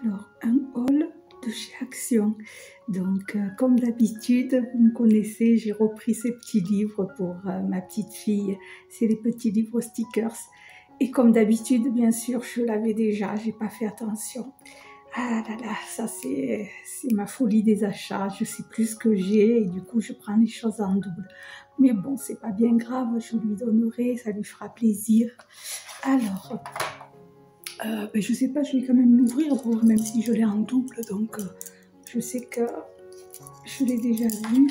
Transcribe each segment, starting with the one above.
Alors, un haul de chez Action. Donc, comme d'habitude, vous me connaissez, j'ai repris ces petits livres pour ma petite fille. C'est les petits livres stickers. Et comme d'habitude, bien sûr, je l'avais déjà, j'ai pas fait attention. Ah là là, ça c'est ma folie des achats. Je sais plus ce que j'ai et du coup, je prends les choses en double. Mais bon, c'est pas bien grave, je lui donnerai, ça lui fera plaisir. Alors, je sais pas, je vais quand même l'ouvrir, même si je l'ai en double, donc je sais que je l'ai déjà vu.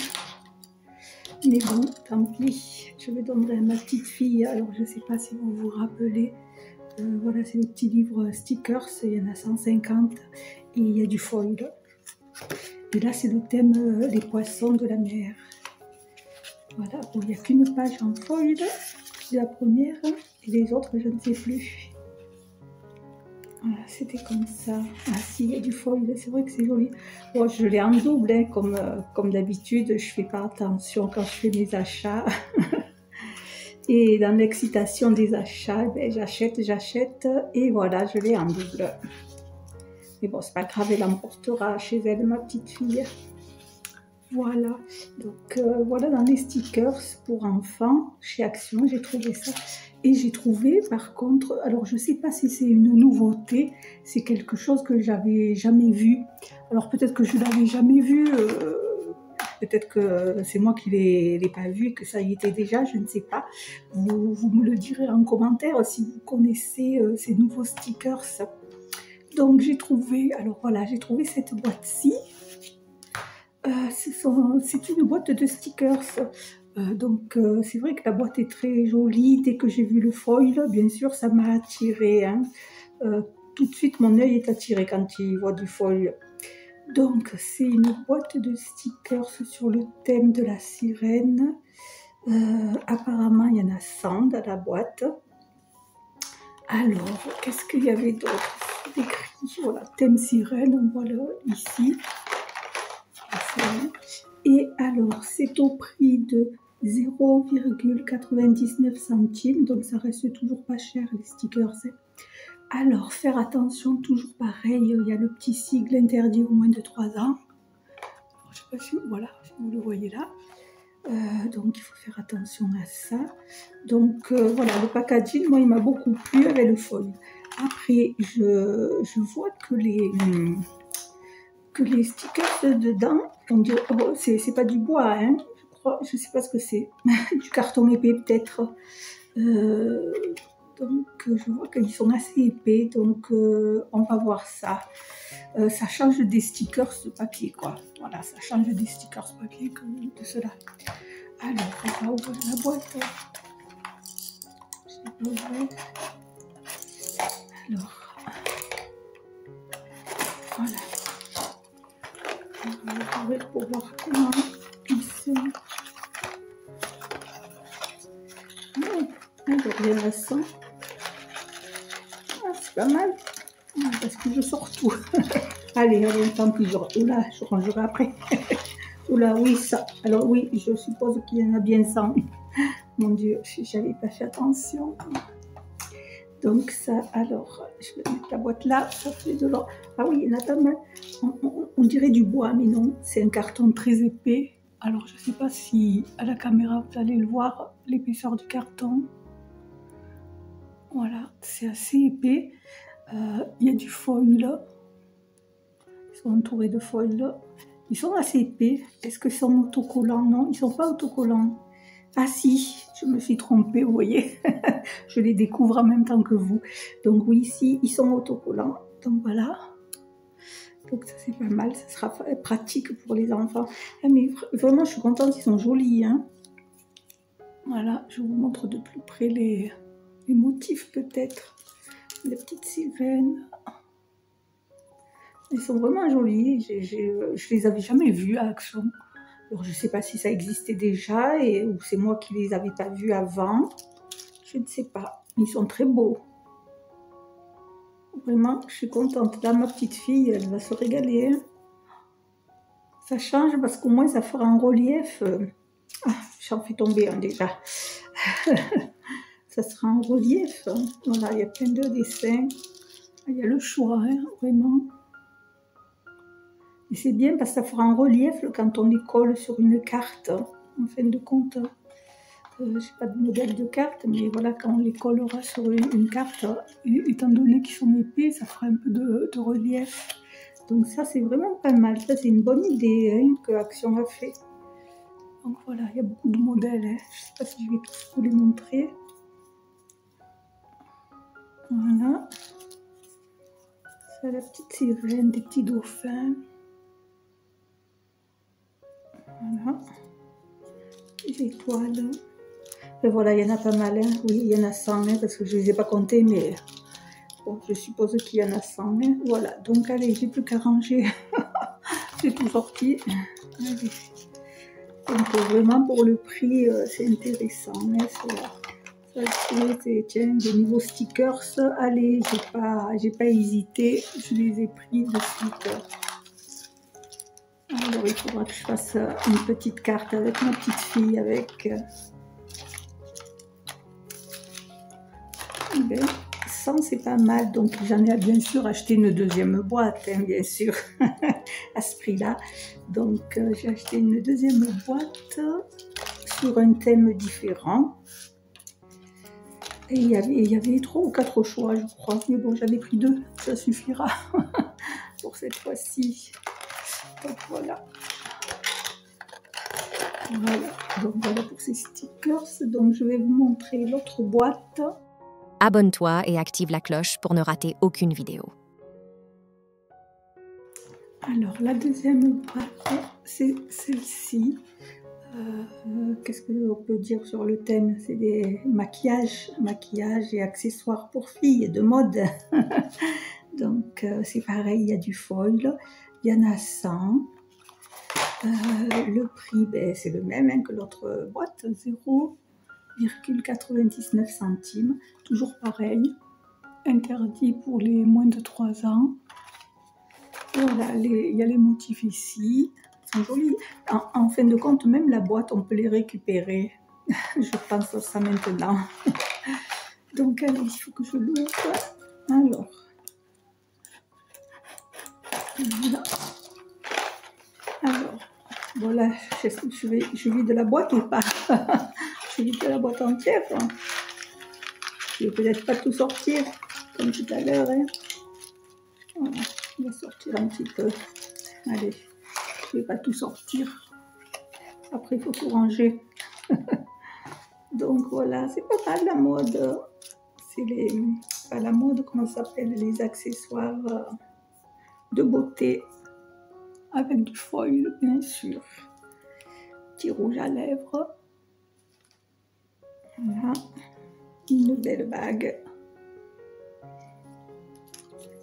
Mais bon, tant pis, je le donnerai à ma petite fille. Alors je sais pas si vous vous rappelez, voilà, c'est des petits livres stickers, il y en a 150 et il y a du foil. Et là, c'est le thème les poissons de la mer. Voilà, bon, il n'y a qu'une page en foil, c'est la première, et les autres, je ne sais plus. Voilà, c'était comme ça. Ah si, il y a du foil, c'est vrai que c'est joli. Bon, je l'ai en double, hein, comme d'habitude, je fais pas attention quand je fais mes achats. Et dans l'excitation des achats, ben, j'achète, et voilà, je l'ai en double. Mais bon, c'est pas grave, elle l'emportera chez elle, ma petite fille. Voilà, donc voilà dans les stickers pour enfants, chez Action, j'ai trouvé ça. Et j'ai trouvé par contre, alors je sais pas si c'est une nouveauté, c'est quelque chose que j'avais jamais vu. Alors peut-être que je l'avais jamais vu, peut-être que c'est moi qui l'ai pas vu et que ça y était déjà, je ne sais pas. Vous me le direz en commentaire si vous connaissez ces nouveaux stickers. Donc j'ai trouvé, alors voilà, j'ai trouvé cette boîte-ci. C'est une boîte de stickers, donc c'est vrai que la boîte est très jolie. Dès que j'ai vu le foil, bien sûr, ça m'a attiré, hein. Tout de suite, mon œil est attiré quand il voit du foil. Donc c'est une boîte de stickers sur le thème de la sirène. Apparemment, il y en a 100 dans la boîte. Alors, qu'est-ce qu'il y avait d'autre? C'est écrit, voilà, thème sirène, on voit là, ici. Et alors, c'est au prix de 0,99 centimes, donc ça reste toujours pas cher les stickers. Alors, faire attention, toujours pareil, il y a le petit sigle interdit au moins de 3 ans. Alors, je sais pas si, voilà, si vous le voyez là. Donc, il faut faire attention à ça. Donc, voilà, le packaging, moi, il m'a beaucoup plu avec le foil. Après, je vois que les stickers dedans, on dirait, oh, c'est pas du bois, hein, je crois, je sais pas ce que c'est, du carton épais peut-être. Donc je vois qu'ils sont assez épais, donc on va voir ça. Ça change des stickers de papier, quoi. Voilà, ça change des stickers papier que de cela. Alors, on va ouvrir la boîte. Je l'ai pas ouvert. Alors, voilà. On va ouvrir pour voir comment ils sont. Alors, il y en a 100. Ah, c'est pas mal. Parce que je sors tout. Allez, tant pis. Oula, je rangerai après. Oula, oui, ça. Alors, oui, je suppose qu'il y en a bien 100. Mon Dieu, j'avais pas fait attention. Donc, ça, alors, je vais mettre la boîte là. Ça fait de l'or. Ah oui, il y en a pas mal. On dirait du bois, mais non. C'est un carton très épais. Alors, je ne sais pas si à la caméra vous allez le voir, l'épaisseur du carton. Voilà, c'est assez épais. Il y a du foil là. Ils sont entourés de foil là. Ils sont assez épais. Est-ce qu'ils sont autocollants? Non, ils ne sont pas autocollants. Ah si, je me suis trompée, vous voyez. Je les découvre en même temps que vous. Donc oui, ici, ils sont autocollants. Donc voilà. Donc ça c'est pas mal, ça sera pratique pour les enfants. Ah, mais vraiment, je suis contente, ils sont jolis, hein. Voilà, je vous montre de plus près les motifs peut-être. Les petites sirènes. Ils sont vraiment jolis. Je les avais jamais vus à Action. Alors je ne sais pas si ça existait déjà ou c'est moi qui les avais pas vus avant. Je ne sais pas. Ils sont très beaux. Vraiment, je suis contente. Là, ma petite fille, elle va se régaler, hein. Ça change parce qu'au moins ça fera un relief. Ah, j'en fais tomber un déjà. Ça sera en relief. Voilà, il y a plein de dessins. Il y a le choix, hein, vraiment. Et c'est bien parce que ça fera un relief quand on les colle sur une carte. En fin de compte, je n'ai pas de modèle de carte, mais voilà, quand on les collera sur une carte, étant donné qu'ils sont épais, ça fera un peu de relief. Donc ça, c'est vraiment pas mal. Ça, c'est une bonne idée hein, que Action a fait. Donc voilà, il y a beaucoup de modèles. Hein. Je ne sais pas si je vais tous vous les montrer. Voilà. Ça, la petite sirène, des petits dauphins. Voilà. Les étoiles. Et voilà, il y en a pas mal. Hein. Oui, il y en a 100, hein, parce que je ne les ai pas comptés, mais bon, je suppose qu'il y en a 100. Hein. Voilà, donc allez, j'ai plus qu'à ranger. J'ai tout sorti. Allez. Donc vraiment, pour le prix, c'est intéressant. Hein, tiens, des nouveaux stickers. Allez, j'ai pas hésité. Je les ai pris de suite. Alors, il faudra que je fasse une petite carte avec ma petite fille, avec... Ben, 100, c'est pas mal. Donc, j'en ai bien sûr acheté une deuxième boîte, hein, bien sûr, à ce prix-là. Donc, j'ai acheté une deuxième boîte sur un thème différent. Et il y avait 3 ou 4 choix, je crois. Mais bon, j'en ai pris 2, ça suffira pour cette fois-ci. Donc, voilà. Voilà. Donc, voilà pour ces stickers. Donc, je vais vous montrer l'autre boîte. Abonne-toi et active la cloche pour ne rater aucune vidéo. Alors, la deuxième boîte, c'est celle-ci. Qu'est-ce qu'on peut dire sur le thème? C'est des maquillages et accessoires pour filles de mode. Donc, c'est pareil, il y a du foil, il y en a 100. Le prix, ben, c'est le même hein, que l'autre boîte, 0,99 centimes. Toujours pareil, interdit pour les moins de 3 ans. Voilà, il y a les motifs ici. Ils sont jolis. En fin de compte, même la boîte, on peut les récupérer. Je pense à ça maintenant. Donc, allez, il faut que je l'ouvre. Alors. Voilà. Alors, voilà, je vide la boîte ou pas? Je vide la boîte entière. Je ne vais peut-être pas tout sortir, comme tout à l'heure. Hein. Voilà, on va sortir un petit peu. Allez, je ne vais pas tout sortir. Après, il faut tout ranger. Donc voilà, c'est pas mal la mode. C'est pas la mode, comment ça s'appelle, les accessoires de beauté avec du foil, bien sûr. Petit rouge à lèvres. Voilà, une belle bague.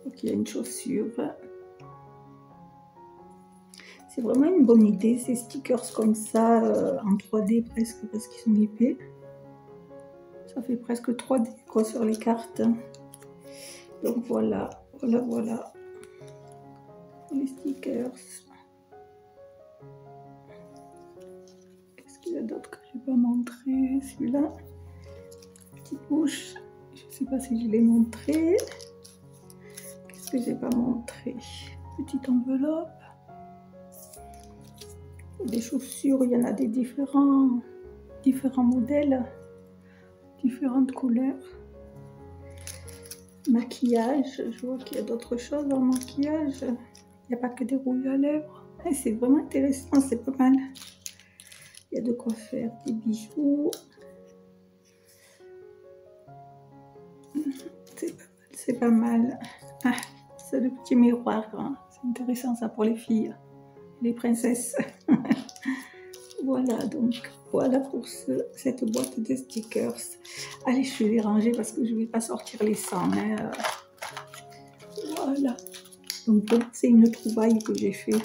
Donc il y a une chaussure. C'est vraiment une bonne idée, ces stickers comme ça, en 3D presque, parce qu'ils sont épais. Ça fait presque 3D quoi sur les cartes. Donc voilà, voilà. Les stickers. Qu'est-ce qu'il y a d'autre que je n'ai pas montré? Celui-là. Petite bouche. Je ne sais pas si je l'ai montré. Qu'est-ce que j'ai pas montré? Petite enveloppe. Des chaussures, il y en a des différents modèles, différentes couleurs. Maquillage, je vois qu'il y a d'autres choses dans le maquillage. Il n'y a pas que des rouges à lèvres. C'est vraiment intéressant, c'est pas mal. Il y a de quoi faire, des bijoux. C'est pas mal. Ah, c'est le petit miroir. Hein. C'est intéressant ça pour les filles, les princesses. Voilà, donc voilà pour cette boîte de stickers. Allez, je vais les ranger parce que je ne vais pas sortir les 100. Hein. Voilà. Donc c'est une trouvaille que j'ai fait.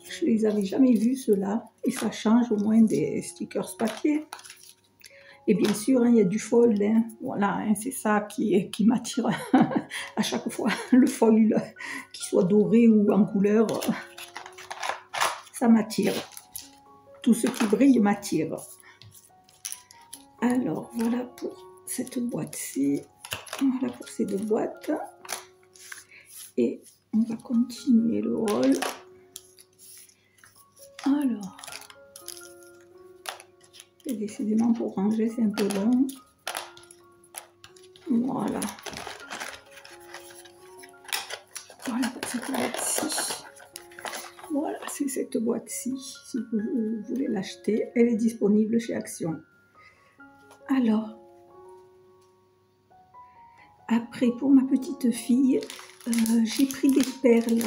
Je ne les avais jamais vus ceux-là. Et ça change au moins des stickers papier. Et bien sûr, hein, il y a du foil. Hein. Voilà, hein, c'est ça qui m'attire à chaque fois. Le foil, qu'il soit doré ou en couleur, ça m'attire. Tout ce qui brille m'attire. Alors, voilà pour cette boîte-ci. Voilà pour ces deux boîtes. Et on va continuer le rôle. Alors, et décidément pour ranger c'est un peu long. Voilà. Voilà cette boîte-ci. Voilà, c'est cette boîte-ci. Si vous voulez l'acheter, elle est disponible chez Action. Alors, après pour ma petite fille, j'ai pris des perles.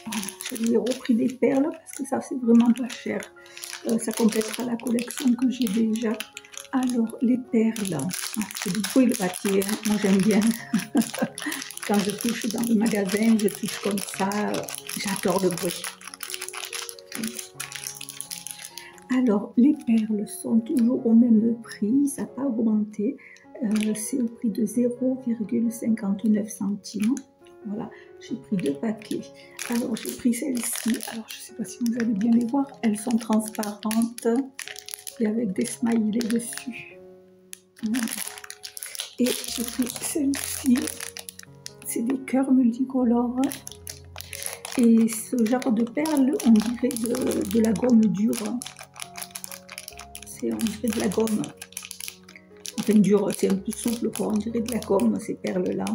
Voilà, je lui ai repris des perles parce que ça c'est vraiment pas cher. Ça complétera la collection que j'ai déjà. Alors, les perles, c'est du bruit le papier, hein. Moi j'aime bien. Quand je touche dans le magasin, je touche comme ça, j'adore le bruit. Alors, les perles sont toujours au même prix, ça n'a pas augmenté. C'est au prix de 0,59 centimes. Voilà, j'ai pris 2 paquets. Alors, j'ai pris celles-ci. Alors, je ne sais pas si vous allez bien les voir. Elles sont transparentes et avec des smileys dessus. Voilà. Et j'ai pris celle-ci. C'est des cœurs multicolores. Et ce genre de perles, on dirait de la gomme dure. On dirait de la gomme. Enfin, dure, c'est un peu souple, quoi. On dirait de la gomme, ces perles-là.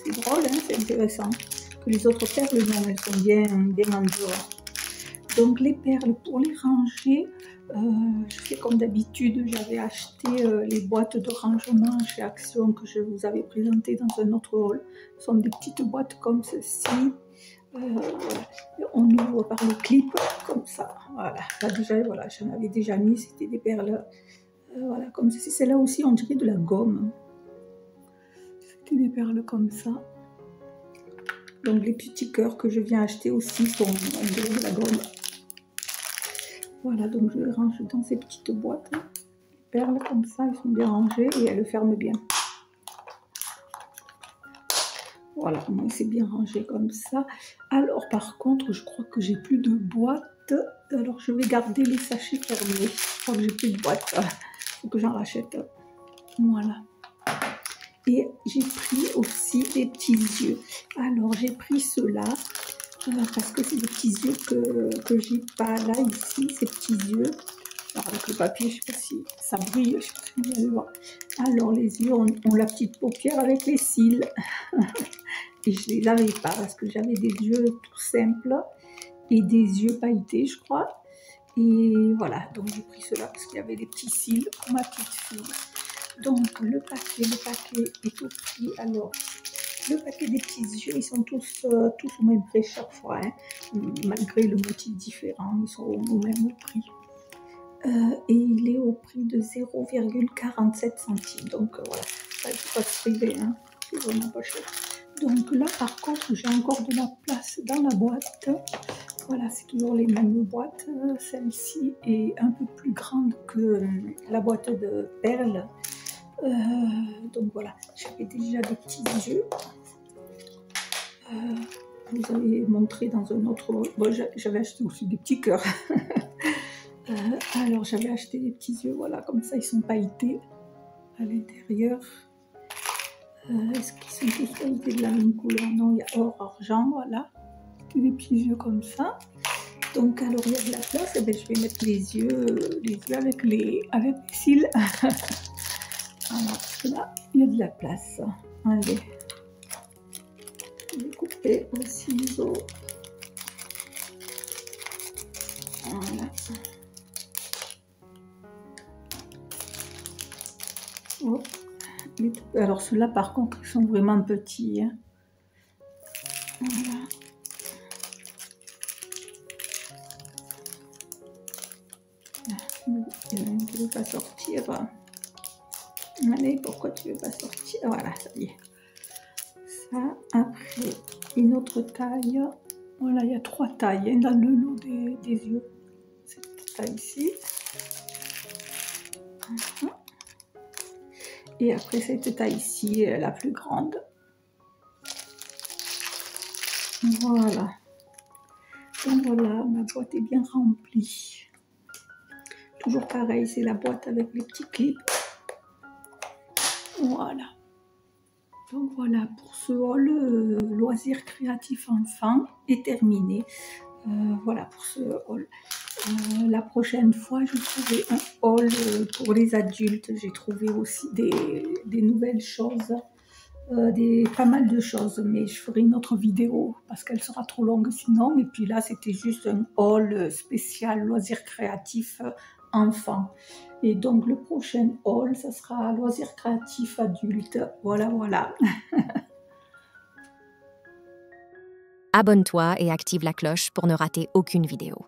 C'est drôle, hein, c'est intéressant. Que les autres perles, non, elles sont bien en dur. Donc, les perles, pour les ranger, je fais comme d'habitude. J'avais acheté les boîtes de rangement chez Action que je vous avais présentées dans un autre haul. Ce sont des petites boîtes comme ceci. Voilà. On ouvre par le clip comme ça. Voilà. Là, déjà, voilà, j'en avais déjà mis. C'était des perles. Voilà, comme ceci. Celle-là aussi, on dirait de la gomme. C'était des perles comme ça. Donc, les petits cœurs que je viens acheter aussi sont de la gomme. Voilà, donc je les range dans ces petites boîtes. Les perles comme ça, elles sont bien rangées et elles ferment bien. Voilà, moi c'est bien rangé comme ça. Alors par contre, je crois que j'ai plus de boîtes. Alors je vais garder les sachets fermés. Je crois que j'ai plus de boîtes. Il faut que j'en rachète. Voilà. Et j'ai pris aussi des petits yeux. Alors j'ai pris ceux-là. Parce que c'est des petits yeux que j'ai pas là, ici, ces petits yeux. Alors avec le papier, je ne sais pas si ça brille, je ne sais pas si vous allez voir. Alors les yeux ont la petite paupière avec les cils. Et je ne les avais pas parce que j'avais des yeux tout simples et des yeux pailletés, je crois. Et voilà, donc j'ai pris cela parce qu'il y avait des petits cils pour ma petite fille. Donc le paquet est au prix. Alors, le paquet des petits yeux, ils sont tous au même prix chaque fois, hein. Malgré le motif différent, ils sont au même prix. Et il est au prix de 0,47 centimes. Donc voilà, ça, il ne faut pas se priver, hein. C'est vraiment pas cher. Donc là, par contre, j'ai encore de la place dans la boîte. Voilà, c'est toujours les mêmes boîtes. Celle-ci est un peu plus grande que la boîte de perles. Donc voilà, j'avais déjà des petits yeux. Je vous avais montré dans un autre... Bon, j'avais acheté aussi des petits cœurs. Alors, j'avais acheté des petits yeux, voilà, comme ça, ils sont pailletés à l'intérieur. Est-ce qu'ils sont tous pailletés de la même couleur? Non, il y a or, argent, voilà. Des petits yeux comme ça. Donc, alors, il y a de la place. Et bien, je vais mettre les yeux avec les cils. Voilà, parce que là, il y a de la place. Allez. Je vais couper au ciseau. Voilà. Oh. Alors ceux-là par contre ils sont vraiment petits, hein. Voilà. Il y en a une qui ne veut pas sortir. Allez, pourquoi tu ne veux pas sortir? Voilà, ça y est. Ça, après une autre taille. Voilà, il y a 3 tailles, hein, dans le lot des yeux. Cette taille ici. Et après cette taille ici, la plus grande. Voilà. Donc voilà, ma boîte est bien remplie. Toujours pareil, c'est la boîte avec les petits clips. Voilà. Donc voilà, pour ce haul loisirs créatifs enfants est terminé. Voilà pour ce haul. La prochaine fois, je ferai un haul pour les adultes. J'ai trouvé aussi des nouvelles choses, pas mal de choses, mais je ferai une autre vidéo parce qu'elle sera trop longue sinon. Et puis là, c'était juste un haul spécial loisirs créatifs enfants. Et donc, le prochain haul, ça sera loisirs créatifs adultes. Voilà, voilà. Abonne-toi et active la cloche pour ne rater aucune vidéo.